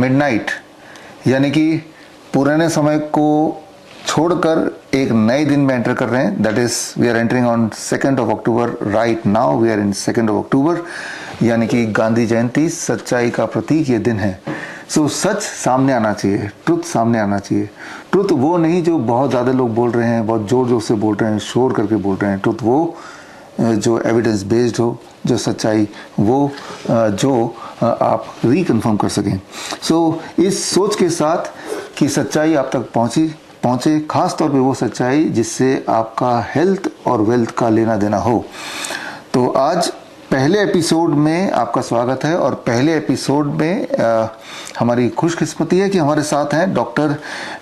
Midnight, यानी कि पुराने समय को छोड़कर एक नए दिन में एंटर कर रहे हैं. That is we are entering on 2nd of October. Right now we are in 2nd of October, यानी कि गांधी जयंती, सच्चाई का प्रतीक ये दिन है. सो सच सामने आना चाहिए, ट्रुथ सामने आना चाहिए. ट्रुथ वो नहीं जो बहुत ज़्यादा लोग बोल रहे हैं, बहुत ज़ोर ज़ोर से बोल रहे हैं, शोर करके बोल रहे हैं. ट्रुथ वो जो एविडेंस बेस्ड हो, जो सच्चाई वो जो आप रिकन्फर्म कर सकें. सो इस सोच के साथ कि सच्चाई आप तक पहुँचे, खास तौर पे वो सच्चाई जिससे आपका हेल्थ और वेल्थ का लेना देना हो. तो आज पहले एपिसोड में आपका स्वागत है. और पहले एपिसोड में हमारी खुशकिस्मती है कि हमारे साथ हैं doctor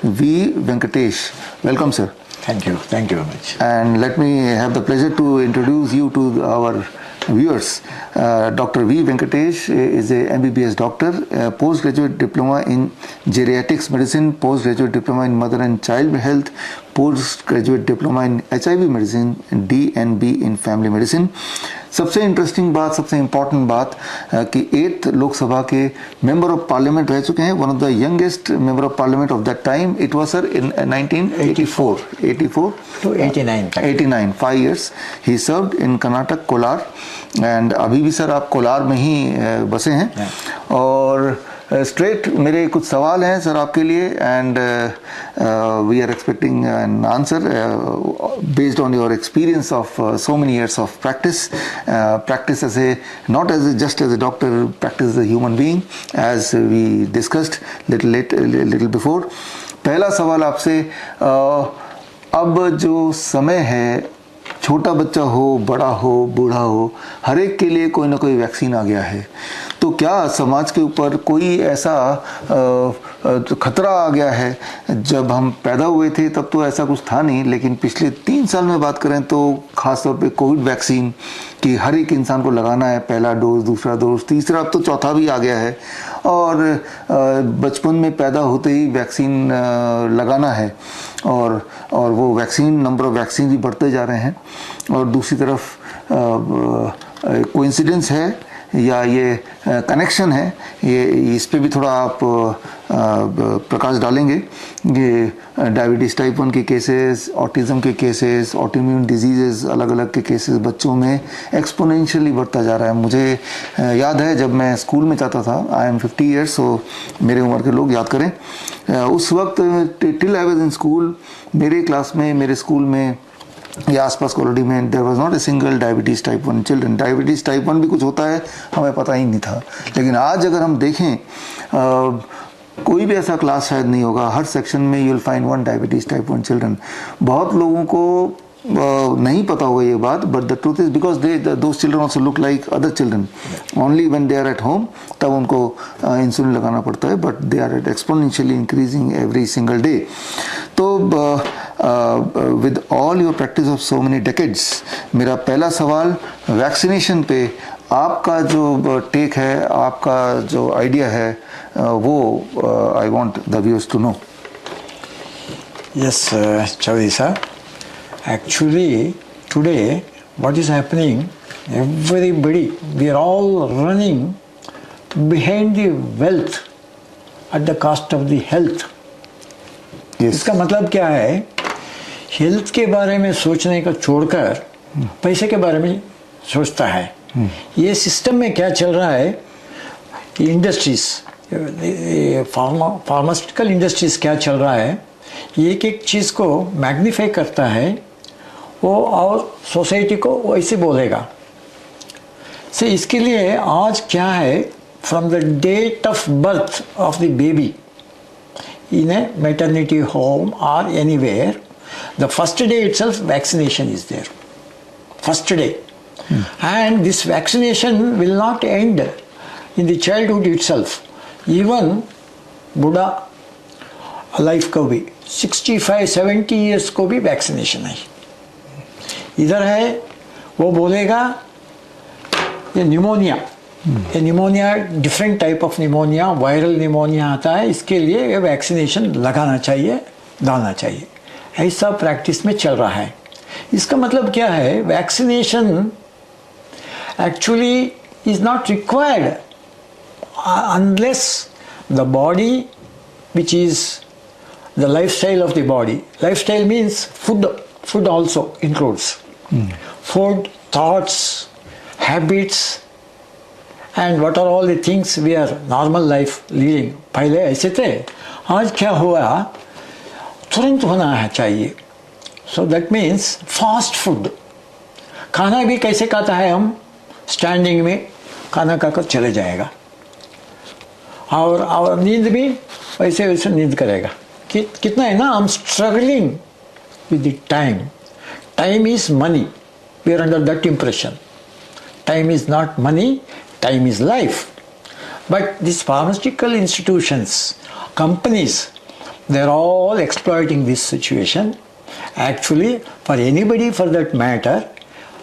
V Venkatesh. Welcome sir. Thank you very much. And let me have the pleasure to introduce you to our viewers. Dr. V. Venkatesh is a MBBS doctor, postgraduate diploma in geriatrics medicine, postgraduate diploma in mother and child health, postgraduate diploma in HIV medicine, DNB in family medicine. सबसे interesting बात, सबसे important बात कि 8th Lok Sabha के member of parliament रह चुके हैं. One of the youngest member of parliament of that time. It was sir in 1984 to 89. 5 years he served in Karnataka, Kolar. And अभी भी सर आप कोलार में ही बसे हैं. और स्ट्रेट मेरे कुछ सवाल हैं सर आपके लिए. And we are expecting an answer based on your experience of so many years of practice as a not as a just as a doctor, practice as a human being, as we discussed little before. पहला सवाल आपसे, अब जो समय है, छोटा बच्चा हो, बड़ा हो, बूढ़ा हो, हर एक के लिए कोई ना कोई वैक्सीन आ गया है. तो क्या समाज के ऊपर कोई ऐसा खतरा आ गया है? जब हम पैदा हुए थे तब तो ऐसा कुछ था नहीं, लेकिन पिछले 3 साल में बात करें तो खास तौर पे कोविड वैक्सीन कि हर एक इंसान को लगाना है. पहला डोज, दूसरा डोज, तीसरा, अब तो चौथा भी आ गया है. और बचपन में पैदा होते ही वैक्सीन लगाना है. और वो वैक्सीन, नंबर ऑफ वैक्सीन भी बढ़ते जा रहे हैं. और दूसरी तरफ कोइंसिडेंस है या ये कनेक्शन है, ये इस पे भी थोड़ा आप प्रकाश डालेंगे. ये डायबिटीज़ टाइप 1 के केसेस, ऑटिज़म के केसेस, ऑटोइम्यून डिजीज़ेस अलग अलग के केसेस बच्चों में एक्सपोनेंशियली बढ़ता जा रहा है. मुझे याद है जब मैं स्कूल में जाता था, आई एम 50 ईयर्स, सो मेरे उम्र के लोग याद करें. उस वक्त till I was in school, मेरे क्लास में, मेरे स्कूल में या आसपास कॉलोनी में there was not a single diabetes type 1 children. Diabetes type 1 भी कुछ होता है हमें पता ही नहीं था. लेकिन आज अगर हम देखें, कोई भी ऐसा क्लास शायद नहीं होगा, हर सेक्शन में you will find 1 diabetes type 1 children. बहुत लोगों को नहीं पता होगा ये बात, but the truth is because those children also look like other children. Only when they are at home तब उनको इंसुलिन लगाना पड़ता है, but they are exponentially increasing every single day. तो with all your practice of so many decades, मेरा पहला सवाल vaccination पे आपका जो टेक है, आपका जो आइडिया है, वो I want the viewers to know. Yes, Chowdhury sir. Actually, today, what is happening, everybody, we are all running behind the wealth at the cost of the health. Yes. इसका मतलब क्या है? Health के बारे में सोचने का छोड़कर पैसे के बारे में सोचता है. ये सिस्टम में क्या चल रहा है कि इंडस्ट्रीज, फार्मास्यूटिकल इंडस्ट्रीज क्या चल रहा है, एक एक चीज़ को मैग्नीफाई करता है वो, और सोसाइटी को वैसे बोलेगा. से इसके लिए आज क्या है, from the date of birth of the baby in a maternity home or anywhere, the first day itself vaccination is there. First day. And this vaccination will not end in the childhood itself. Even Buddha life को भी 65-70 years को भी vaccination है. इधर है वो बोलेगा ये निमोनिया, ये pneumonia different type of pneumonia, viral pneumonia आता है, इसके लिए ये वैक्सीनेशन लगाना चाहिए, डालना चाहिए. ऐसा प्रैक्टिस में चल रहा है. इसका मतलब क्या है, vaccination actually is not required unless the body, which is the lifestyle of the body. Lifestyle means food. Food also includes food, thoughts, habits, and what are all the things we are normal life leading. पहले ऐसे थे, आज क्या हुआ, तुरंत होना है चाहिए. So that means fast food. खाना भी कैसे खाता है हम, स्टैंडिंग में खाना खाकर चले जाएगा, और नींद भी वैसे वैसे नींद करेगा. कितना है ना, हम struggling with the time. Time is money. We are under that impression. Time is not money, time is life. But these pharmaceutical institutions, companies, they are all exploiting this situation. Actually, for anybody for that matter,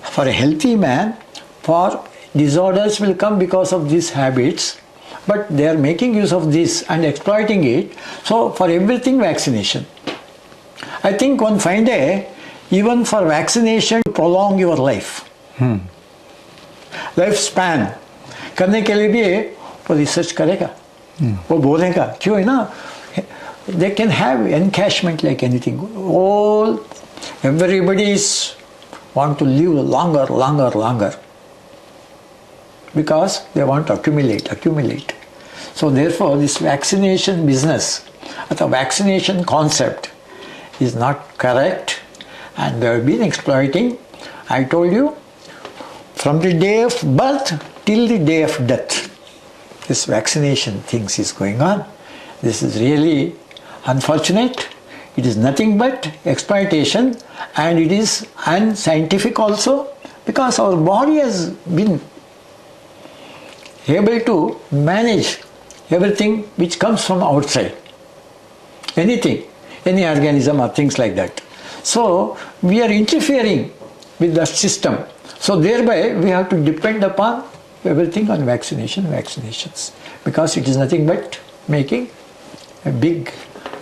for a healthy man, for disorders will come because of these habits, but they are making use of this and exploiting it. So for everything, vaccination. I think one fine day, even for vaccination, to prolong your life, life span करने के लिए भी वो research करेगा, वो बोलेगा, क्यों है ना, they can have encashment like anything. All everybody is want to live longer because they want to accumulate. So therefore this vaccination business, the vaccination concept is not correct, and they have been exploiting. I told you, from the day of birth till the day of death, this vaccination things is going on. This is really unfortunate. It is nothing but exploitation, and it is unscientific also, because our body has been able to manage everything which comes from outside, anything, any organism or things like that. So we are interfering with the system. So thereby we have to depend upon everything on vaccinations, because it is nothing but making a big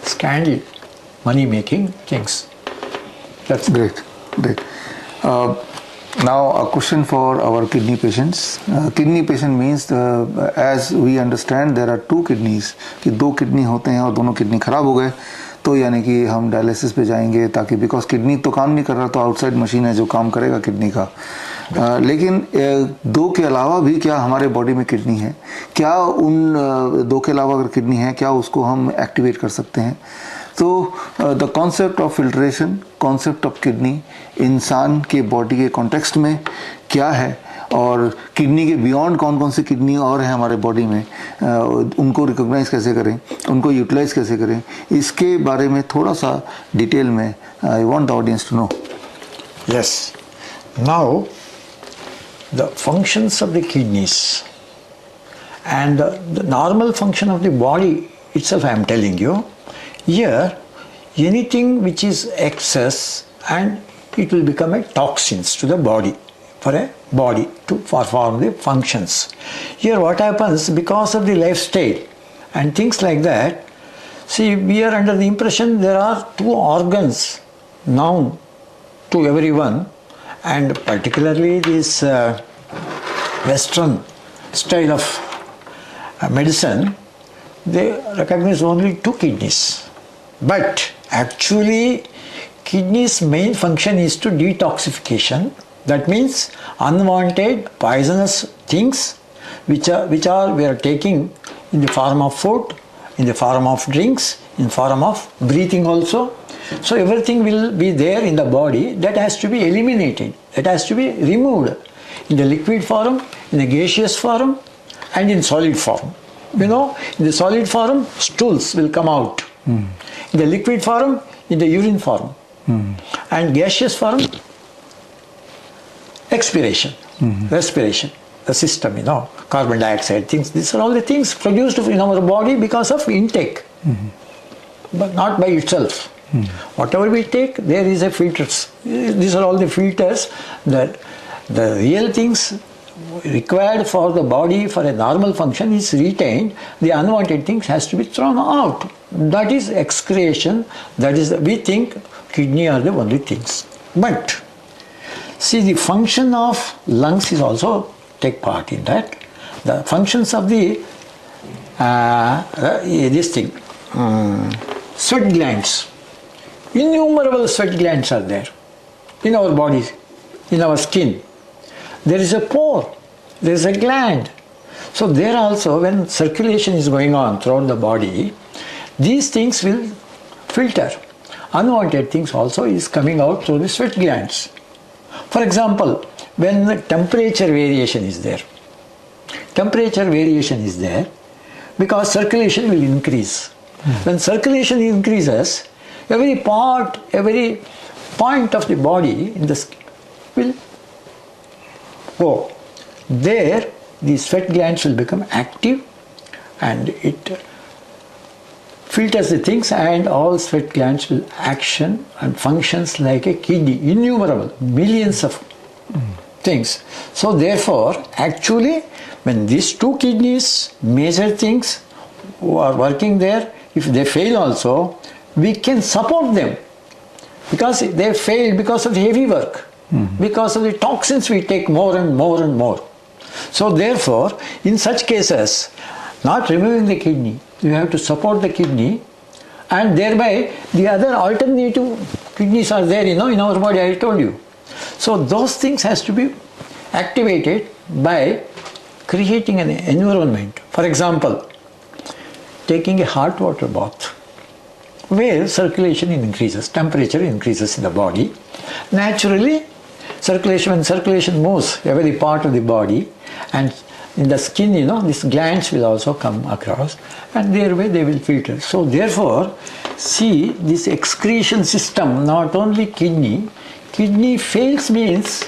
scandal, money making things. That's great. Now a question for our kidney patients. Kidney patient means as we understand there are two kidneys, कि दो kidney होते हैं और दोनों kidney खराब हो गए तो यानी कि हम डायलिसिस पे जाएंगे, ताकि बिकॉज किडनी तो काम नहीं कर रहा तो आउटसाइड मशीन है जो काम करेगा किडनी का. लेकिन दो के अलावा भी क्या हमारे बॉडी में किडनी है, क्या उन दो के अलावा अगर किडनी है क्या उसको हम एक्टिवेट कर सकते हैं? तो the concept of filtration, concept of kidney इंसान के बॉडी के कॉन्टेक्स्ट में क्या है, और किडनी के बियॉन्ड कौन कौन सी किडनी और है हमारे बॉडी में, उनको रिकॉग्नाइज कैसे करें, उनको यूटिलाइज कैसे करें, इसके बारे में थोड़ा सा डिटेल में I want the audience to know. Yes, now the functions of the kidneys and the normal function of the body itself, I am telling you. Here, anything which is excess and it will become a toxins to the body, for a body to perform the functions. Here what happens, because of the lifestyle and things like that, see, we are under the impression there are two organs known to everyone, and particularly this Western style of medicine, they recognize only two kidneys. But actually kidneys main function is to detoxification. That means unwanted poisonous things which we are taking in the form of food, in the form of drinks, in form of breathing also. So everything will be there in the body that has to be eliminated, that has to be removed in the liquid form, in the gaseous form, and in solid form. You know, in the solid form, stools will come out. In the liquid form, in the urine form. And gaseous form, expiration, respiration, the system, you know, carbon dioxide, things. These are all the things produced in our body because of intake, but not by itself. Whatever we take, there is a filters. These are all the filters that the real things required for the body for a normal function is retained. The unwanted things has to be thrown out. That is excretion. That is, we think kidney are the only things. But see, the function of lungs is also take part in that. The functions of the this thing, sweat glands. Innumerable sweat glands are there in our bodies, in our skin. There is a pore, there is a gland. So there also, when circulation is going on throughout the body, these things will filter. Unwanted things also is coming out through the sweat glands. For example, when the temperature variation is there, because circulation will increase. When circulation increases, every point of the body in the skin will go. There, the sweat glands will become active and it filters the things, and all sweat glands will action and functions like a kidney, innumerable, millions of things. So therefore, actually, when these two kidneys, major things who are working there, if they fail also, we can support them, because they failed because of the heavy work, because of the toxins we take more and more and more. So therefore, in such cases, not removing the kidney, you have to support the kidney, and thereby the other alternative kidneys are there, in our body, I told you. So those things has to be activated by creating an environment. For example, taking a hot water bath, where circulation increases, temperature increases in the body. Naturally, when circulation moves every part of the body, and in the skin, these glands will also come across, and thereby they will filter. So therefore, see, this excretion system, not only kidney fails means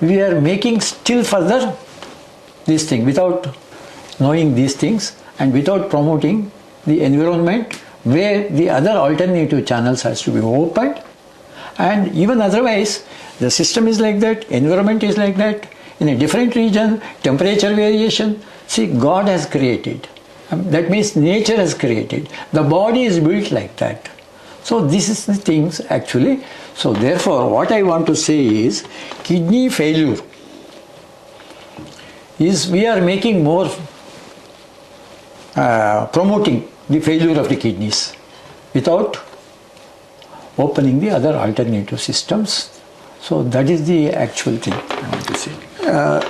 we are making still further this thing without knowing these things and without promoting the environment where the other alternative channels has to be opened. And even otherwise, the system is like that, environment is like that. In a different region, temperature variation, see, God has created. That means nature has created. The body is built like that. So this is the things actually. So therefore, what I want to say is, kidney failure is, we are making more, promoting the failure of the kidneys without opening the other alternative systems. So that is the actual thing I want to say.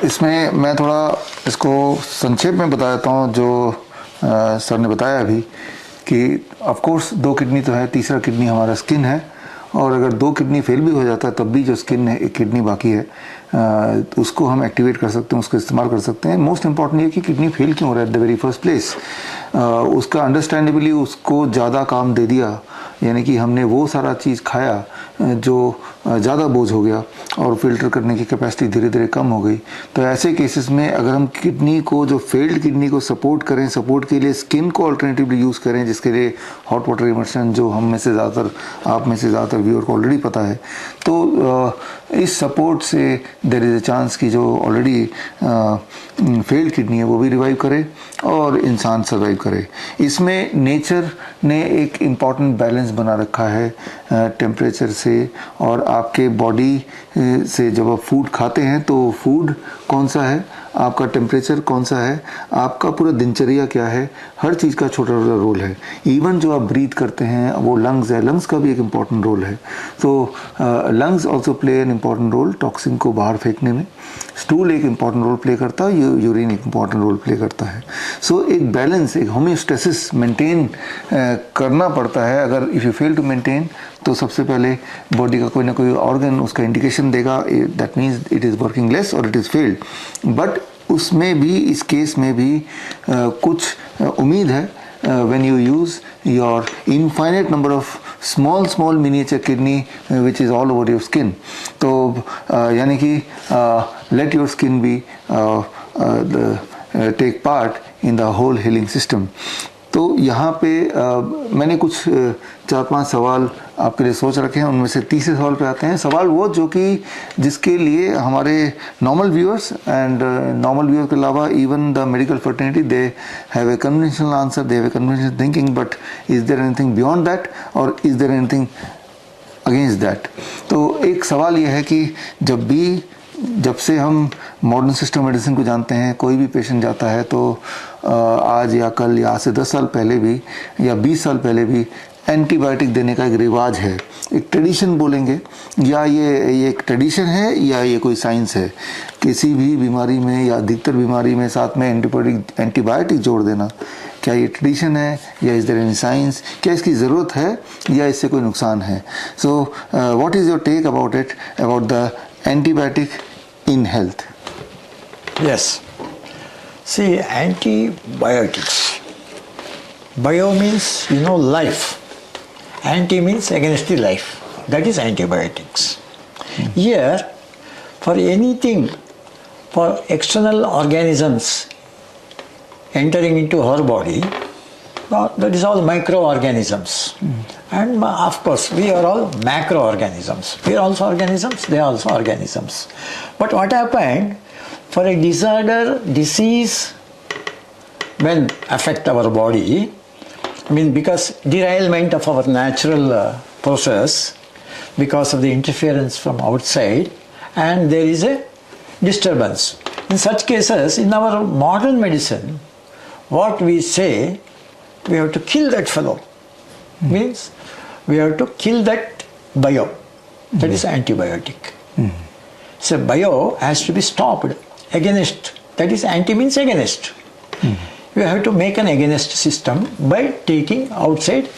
इसमें मैं थोड़ा इसको संक्षेप में बता देता हूँ जो सर ने बताया अभी, कि ऑफ कोर्स 2 किडनी तो है, तीसरा किडनी हमारा स्किन है, और अगर 2 किडनी फेल भी हो जाता है तब भी जो स्किन है, एक किडनी बाकी है, उसको हम एक्टिवेट कर सकते हैं, उसको इस्तेमाल कर सकते हैं. मोस्ट इंपॉर्टेंट ये कि किडनी फेल क्यों हो रहा है at the very first place. उसका अंडरस्टैंडेबली उसको ज़्यादा काम दे दिया, यानी कि हमने वो सारा चीज़ खाया जो ज़्यादा बोझ हो गया और फिल्टर करने की कैपेसिटी धीरे धीरे कम हो गई. तो ऐसे केसेस में अगर हम किडनी को, जो फेल्ड किडनी को सपोर्ट करें, सपोर्ट के लिए स्किन को अल्टरनेटिवली यूज़ करें, जिसके लिए हॉट वाटर इमर्शन, जो हम में से ज़्यादातर, आप में से ज़्यादातर व्यूअर को ऑलरेडी पता है, तो इस सपोर्ट से देयर इज़ अ चांस कि जो ऑलरेडी फेल्ड किडनी है वो भी रिवाइव करे और इंसान सर्वाइव करे. इसमें नेचर ने एक इम्पॉर्टेंट बैलेंस बना रखा है टेम्परेचर से और आपके बॉडी से. जब आप फूड खाते हैं तो फूड कौन सा है, आपका टेम्परेचर कौन सा है, आपका पूरा दिनचर्या क्या है, हर चीज़ का छोटा छोटा रोल है. इवन जो आप ब्रीथ करते हैं वो लंग्स है, लंग्स का भी एक इम्पॉर्टेंट रोल है. तो lungs also play an important role toxin को बाहर फेंकने में. स्टूल एक इम्पॉर्टेंट रोल प्ले करता है, यूरिन एक इम्पॉर्टेंट रोल प्ले करता है. सो एक बैलेंस, एक होम्योस्टेसिस मेंटेन करना पड़ता है. अगर if you fail to maintain, तो सबसे पहले बॉडी का कोई ना कोई ऑर्गन उसका इंडिकेशन देगा, that means it is working less और इट इज़ फेल्ड. बट उसमें भी, इस केस में भी कुछ उम्मीद है. when you use your infinite number of small miniature kidney which is all over your skin, तो यानी कि let your skin be take part in the whole healing system. तो यहाँ पे मैंने कुछ 4-5 सवाल आपके लिए सोच रखे हैं. उनमें से तीसरे सवाल पे आते हैं. सवाल वो जो कि जिसके लिए हमारे normal viewers and normal viewers के अलावा even the medical fraternity they have a conventional answer, they have a conventional thinking, but is there anything beyond that और is there anything against that. तो एक सवाल ये है कि जब भी जब से हम मॉडर्न सिस्टम मेडिसिन को जानते हैं, कोई भी पेशेंट जाता है तो आज या कल या आज से 10 साल पहले भी या 20 साल पहले भी एंटीबायोटिक देने का एक रिवाज है, एक ट्रेडिशन बोलेंगे, या ये एक ट्रेडिशन है या ये कोई साइंस है। किसी भी बीमारी में या अधिकतर बीमारी में साथ में एंटीबायोटिक जोड़ देना, क्या ये ट्रेडिशन है या इज देयर एनी साइंस, क्या इसकी ज़रूरत है या इससे कोई नुकसान है? So what is your take about it, about the antibiotic in health? Yes. See, antibiotics. Bio means, life. Anti means against the life. That is antibiotics. Here, for anything, for external organisms entering into our body, that is all microorganisms. And of course, we are all macroorganisms. We are also organisms, they are also organisms. But what happened, for a disease, when affect our body, because derailment of our natural process, because of the interference from outside, and there is a disturbance. In such cases, in our modern medicine, what we say, we have to kill that fellow. Means we have to kill that bio. That is antibiotic. So bio has to be stopped. Against, that is anti means against. You have to make an against system by taking outside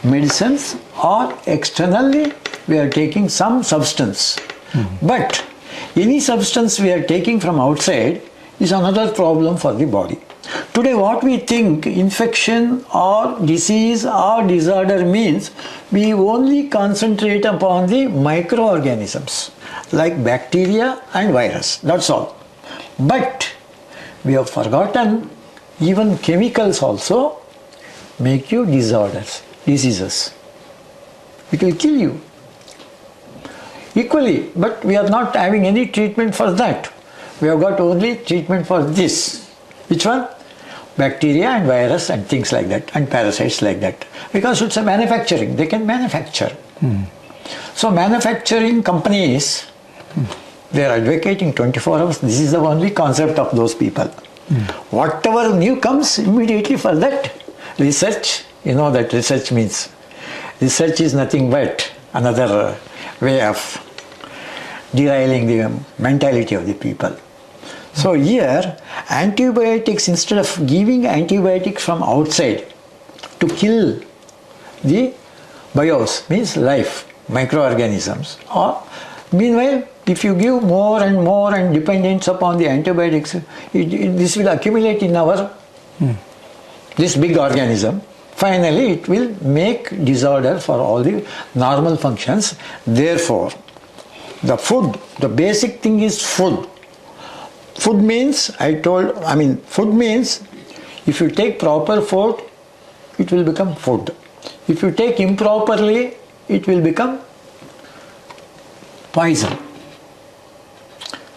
medicines, or externally we are taking some substance. But any substance we are taking from outside is another problem for the body. Today what we think infection or disease or disorder means, we only concentrate upon the microorganisms like bacteria and virus, that's all. But we have forgotten even chemicals also make you diseases. It will kill you equally, but we are not having any treatment for that. We have got only treatment for this. Which one? Bacteria and virus and things like that, and parasites like that. Because it's a manufacturing, they can manufacture. So manufacturing companies, they are advocating 24 hours. This is the only concept of those people. Whatever new comes, immediately for that research, that research means. Research is nothing but another way of derailing the mentality of the people. So here, antibiotics, instead of giving antibiotics from outside to kill the bios, means life, microorganisms, or meanwhile, if you give more and dependence upon the antibiotics, this will accumulate in our this big organism. Finally, it will make disorder for all the normal functions. Therefore, the food, the basic thing is food. Food means, food means if you take proper food, it will become food. If you take improperly, it will become poison.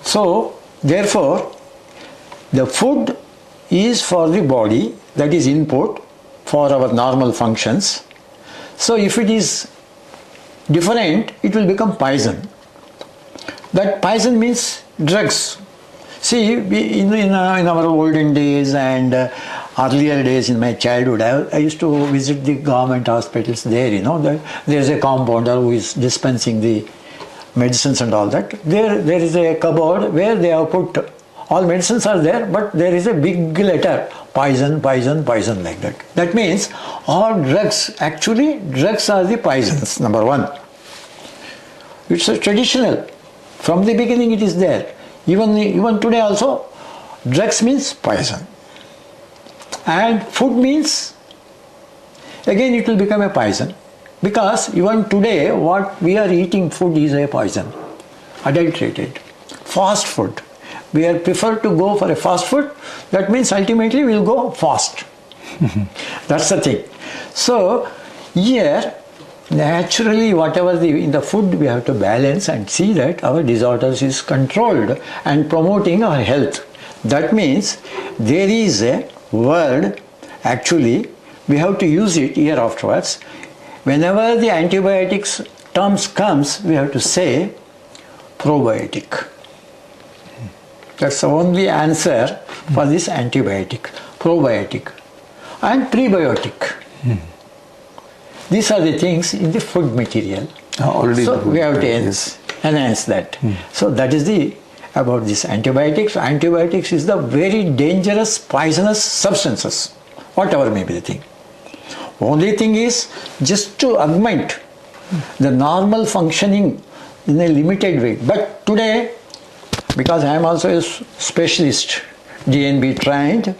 So, therefore, the food is for the body, that is input for our normal functions. So, if it is different, it will become poison. That poison means drugs. See, in our olden days and earlier days in my childhood, I used to visit the government hospitals there, there is a compounder who is dispensing the medicines and all that. There is a cupboard where they have put, all medicines are there, but there is a big letter, poison, poison, poison, like that. That means all drugs, actually drugs are the poisons, number one. It's a traditional. From the beginning it is there. Even today also, drugs means poison. And food means, again it will become a poison. Because even today, what we are eating food is a poison. Adulterated. Fast food. We are prefer to go for a fast food. That means ultimately we will go fast. That's the thing. So, here, naturally whatever in the food we have to balance and see that our disorders is controlled and promoting our health. That means there is a word, actually we have to use it here afterwards. Whenever the antibiotics terms comes, we have to say probiotic. That's the only answer for this antibiotic, probiotic and prebiotic. These are the things in the food material. Already so we have to enhance that. So that is the about this antibiotics. Antibiotics is the very dangerous, poisonous substances, whatever may be the thing. Only thing is just to augment the normal functioning in a limited way. But today, because I am also a specialist, DNB trained,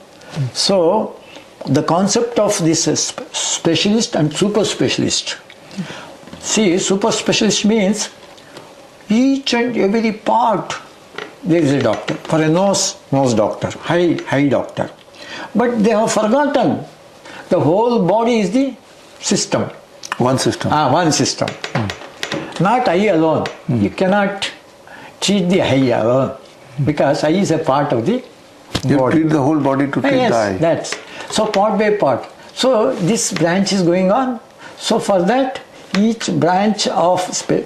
so the concept of this specialist and super specialist. See, super specialist means each and every part there is a doctor. For a nose doctor, eye doctor. But they have forgotten the whole body is the system. One system. One system. Not eye alone. You cannot treat the eye alone because eye is a part of the body. You treat the whole body to treat the eye. Yes, that's so part by part. So this branch is going on. So for that, each branch of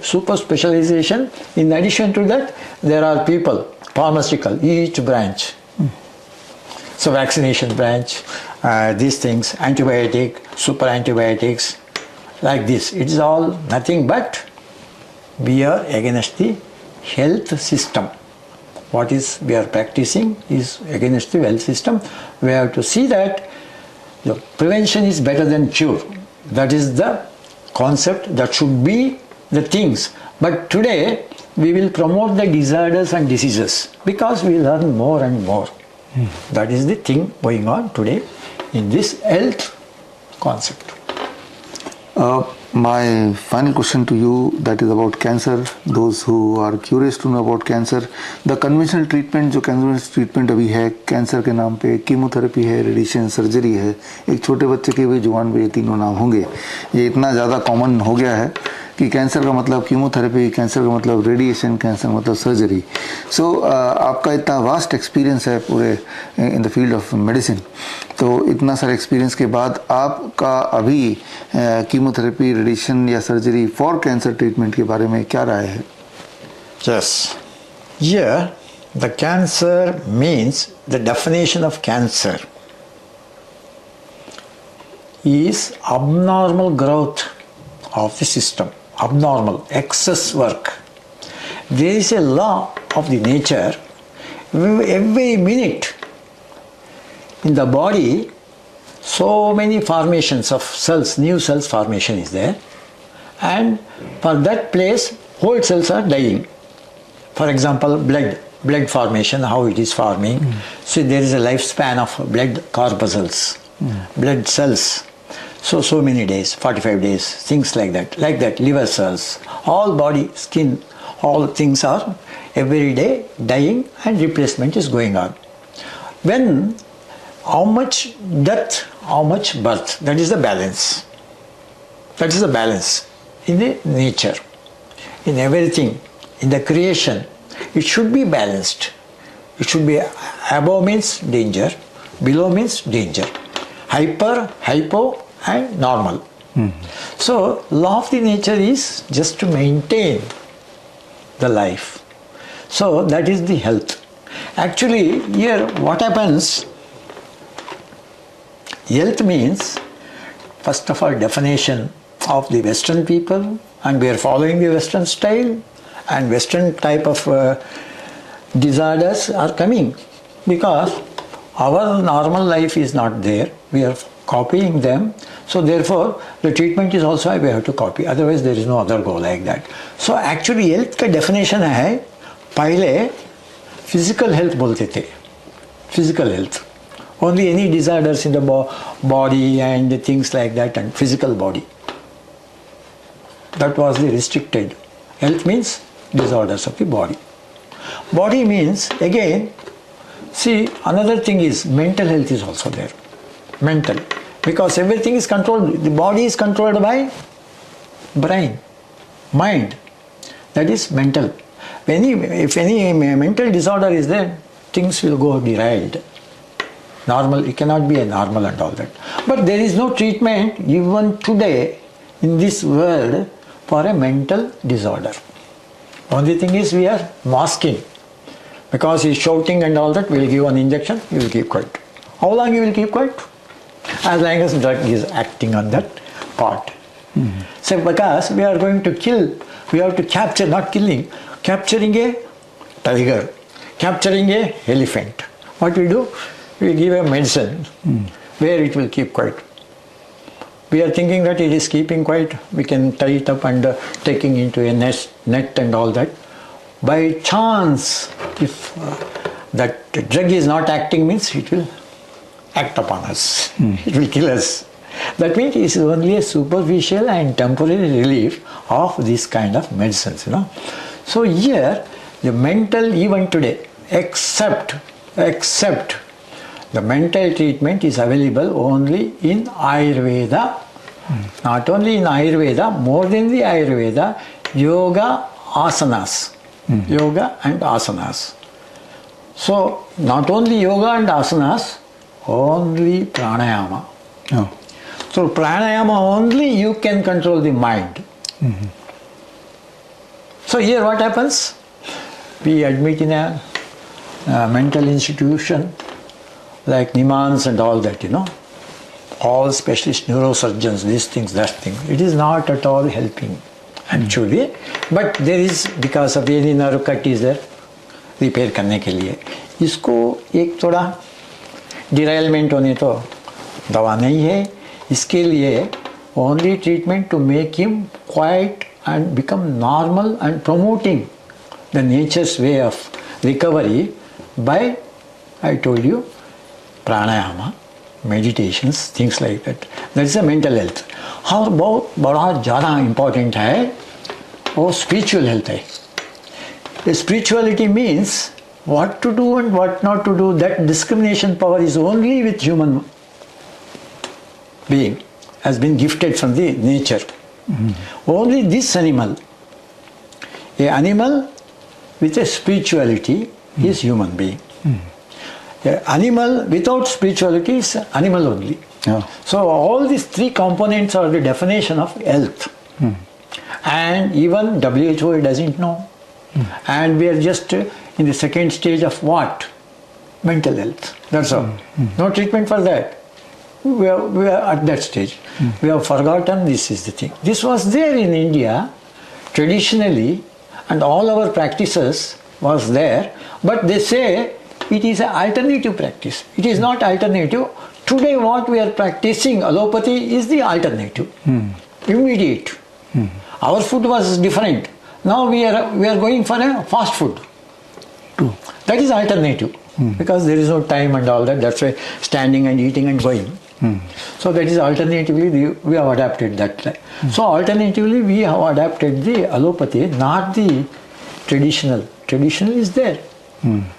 super specialization, in addition to that, there are people, pharmaceutical, each branch. So vaccination branch, these things, antibiotic, super antibiotics, like this. It is all nothing but we are against the health system. What is we are practicing is against the health system. We have to see that the prevention is better than cure. That is the concept, that should be the things. But today we will promote the disorders and diseases because we learn more and more. That is the thing going on today in this health concept. My final question to you, that is about cancer. Those who are curious to know about cancer, the conventional treatment, जो conventional treatment अभी है cancer के नाम पे, chemotherapy है, radiation surgery है, एक छोटे बच्चे के भी जुबान पे ये तीनों नाम होंगे. ये इतना ज़्यादा कॉमन हो गया है कि कैंसर का मतलब कीमोथेरेपी, कैंसर का मतलब रेडिएशन, कैंसर का मतलब सर्जरी. सो आपका इतना वास्ट एक्सपीरियंस है पूरे in the field of medicine, तो इतना सारा एक्सपीरियंस के बाद आपका अभी कीमोथेरेपी, रेडिएशन या सर्जरी फॉर कैंसर ट्रीटमेंट के बारे में क्या राय है? Yes. Here the cancer means, the definition of cancer is abnormal growth of the system. Abnormal, excess work. There is a law of the nature. Every minute in the body, so many formations of cells, new cells formation is there, and for that place, whole cells are dying. For example, blood formation, how it is forming. So there is a lifespan of blood corpuscles, blood cells. So many days, 45 days, things like that, liver cells, all body, skin, all things are every day dying and replacement is going on. When, how much death, how much birth, that is the balance. That is the balance in the nature, in everything, in the creation. It should be balanced. It should be above means danger, below means danger, hyper, hypo, and normal. So law of the nature is just to maintain the life. So that is the health. Actually here what happens, health means, first of all, definition of the Western people, and we are following the Western style, and Western type of disorders are coming because our normal life is not there. We are copying them, so therefore the treatment is also we have to copy, otherwise there is no other goal like that. So actually health का definition है, पहले physical health बोलते थे, physical health, only any disorders in the body and things like that, and physical body, that was the restricted. Health means disorders of the body. Body means, again, see, another thing is mental health is also there. Mental, because everything is controlled, the body is controlled by brain, mind, that is mental. If any mental disorder is there, things will go derailed. Normal, it cannot be a normal and all that. But there is no treatment even today in this world for a mental disorder. Only thing is we are masking. Because he's shouting and all that, we'll give an injection, he will keep quiet. How long he will keep quiet? As long as drug is acting on that part. So because we are going to kill, we have to capture, not killing, capturing a tiger, capturing a elephant. What we do? We give a medicine where it will keep quiet. We are thinking that it is keeping quiet, we can tie it up and taking into a net and all that. By chance, if that drug is not acting, means it will act upon us. It will kill us. That means it is only a superficial and temporary relief of this kind of medicines, you know. So here, the mental, even today, except the mental treatment is available only in Ayurveda. Not only in Ayurveda, more than the Ayurveda, yoga, asanas. Yoga and asanas. So, not only yoga and asanas, only pranayama. Oh. So, pranayama only you can control the mind. So, here what happens? We admit in a mental institution like Nimans and all that, you know. All specialist neurosurgeons, these things, that thing. It is not at all helping actually. But there is, because of any nerve cut is there, repair करने के लिए इसको एक थोड़ा डिराइलमेंट होने तो दवा नहीं है. इसके लिए only treatment to make him quiet and become normal and promoting the nature's way of recovery by I told you pranayam meditations, things like that. That is a mental health. और बहुत बड़ा ज़्यादा important है वो spiritual health है. The spirituality means what to do and what not to do. That discrimination power is only with human being, has been gifted from the nature. Only this animal, a animal with a spirituality is human being. The animal without spirituality is animal only. Yeah. So all these three components are the definition of health. And even WHO doesn't know. And we are just in the second stage of what? Mental health. That's all. No treatment for that. We are at that stage. We have forgotten this is the thing. This was there in India traditionally, and all our practices was there, but they say it is an alternative practice. It is not alternative. Today what we are practicing, allopathy, is the alternative. Immediate. Our food was different. Now we are going for a fast food. True. That is alternative. Because there is no time and all that. That's why standing and eating and going. So that is alternatively we have adapted that. So alternatively we have adapted the allopathy, not the traditional. Traditional is there.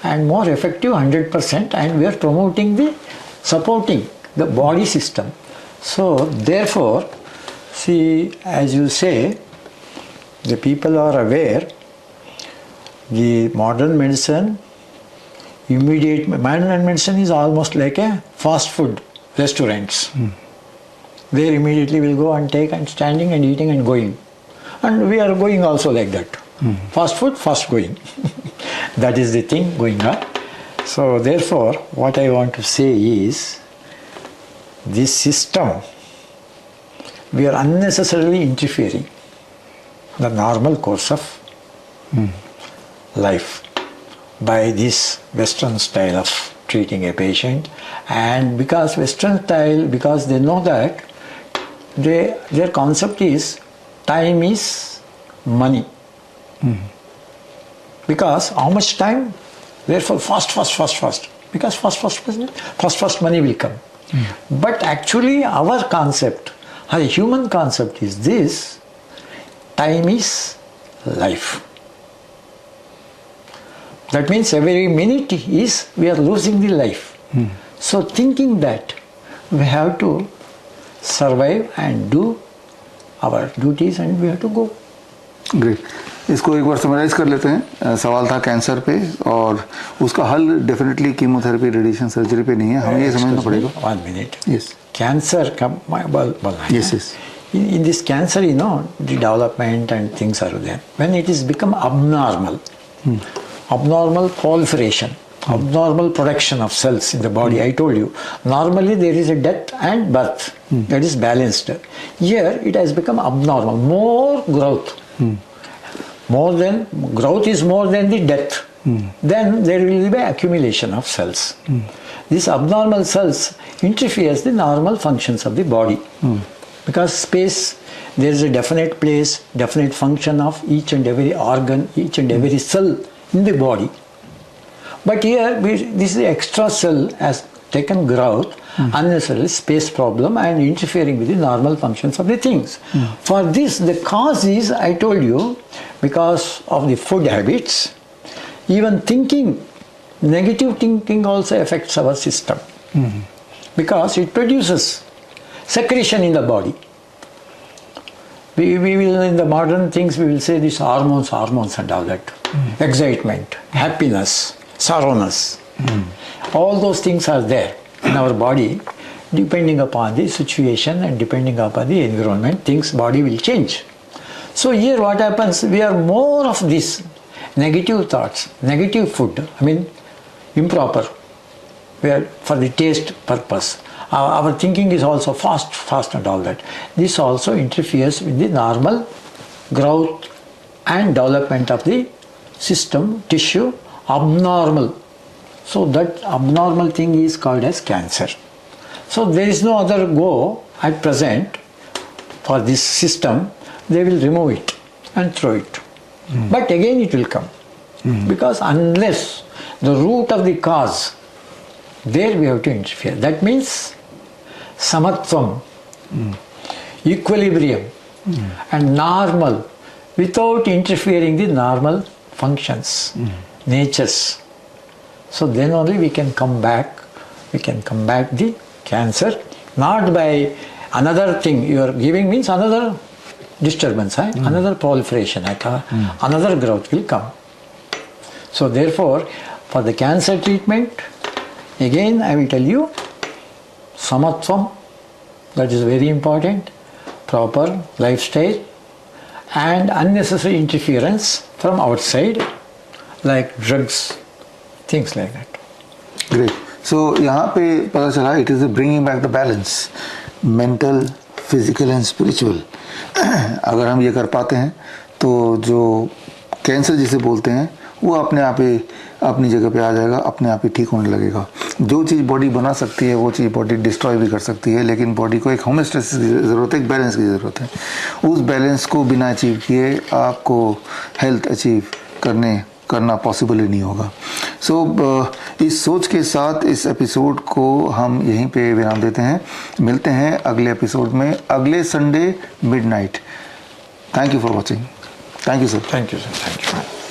And more effective 100%, and we are promoting supporting the body system. So therefore, see, as you say, the people are aware the modern medicine, modern medicine is almost like a fast food restaurants. There immediately will go and take and standing and eating and going. And we are going also like that. Fast food, fast going. That is the thing going on. So therefore, what I want to say is, this system, we are unnecessarily interfering the normal course of life by this Western style of treating a patient. And because Western style, because they know that their concept is time is money. Because how much time? Therefore fast. Because fast money will come. But actually our concept, our human concept is this: time is life. That means every minute is we are losing the life. So thinking that we have to survive and do our duties and we have to go. Great. इसको एक बार summarise कर लेते हैं. सवाल था cancer पे और उसका हल डेफिनेटली कीमोथेरेपी, रेडिएशन, सर्जरी पे नहीं है. हमें ये समझना पड़ेगा. 1 minute. Yes. Cancer Yes. In this cancer, the development and things are there. When it is become abnormal, abnormal proliferation, abnormal production of cells in the body. I told you, normally there is a death and birth, that is balanced. Here it has become abnormal, more growth. Growth is more than the death. Then there will be accumulation of cells. These abnormal cells interferes the normal functions of the body. Because space, there is a definite place, definite function of each and every organ, each and every cell in the body. But here, this extra cell has taken growth, unnecessarily space problem and interfering with the normal functions of the things. For this, the cause is, I told you, because of the food habits, even thinking, negative thinking also affects our system. Because it produces secretion in the body. We will, in the modern things, we will say these hormones and all that. Excitement, happiness, sorrowness. All those things are there in our body. Depending upon the situation and depending upon the environment, body will change. So here what happens, we are more of this negative thoughts, negative food, improper, where for the taste purpose. Our thinking is also fast and all that. This also interferes with the normal growth and development of the system, tissue, abnormal. So that abnormal thing is called as cancer. So there is no other go at present for this system. They will remove it and throw it. But again it will come. Because unless the root of the cause, there we have to interfere. That means samatvam, equilibrium and normal, without interfering the normal functions, natures. So then only we can come back the cancer, not by another thing you are giving, means another disturbance, another proliferation, another growth will come. So therefore, for the cancer treatment, again I will tell you, samatvam, that is very important, proper lifestyle and unnecessary interference from outside like drugs, things like that. Great. So यहाँ पे पता चला it is bringing back the balance, mental, physical and spiritual. अगर हम ये कर पाते हैं तो जो कैंसर जिसे बोलते हैं वो अपने आप ही अपनी जगह पे आ जाएगा, अपने आप ही ठीक होने लगेगा. जो चीज़ बॉडी बना सकती है वो चीज़ बॉडी डिस्ट्रॉय भी कर सकती है, लेकिन बॉडी को एक होमोस्टेसिस की ज़रूरत है, एक बैलेंस की ज़रूरत है. उस बैलेंस को बिना अचीव किए आपको हेल्थ अचीव करना पॉसिबल ही नहीं होगा. इस सोच के साथ इस एपिसोड को हम यहीं पे विराम देते हैं. मिलते हैं अगले एपिसोड में अगले Sunday midnight. Thank you for watching. Thank you sir. Thank you sir. Thank you.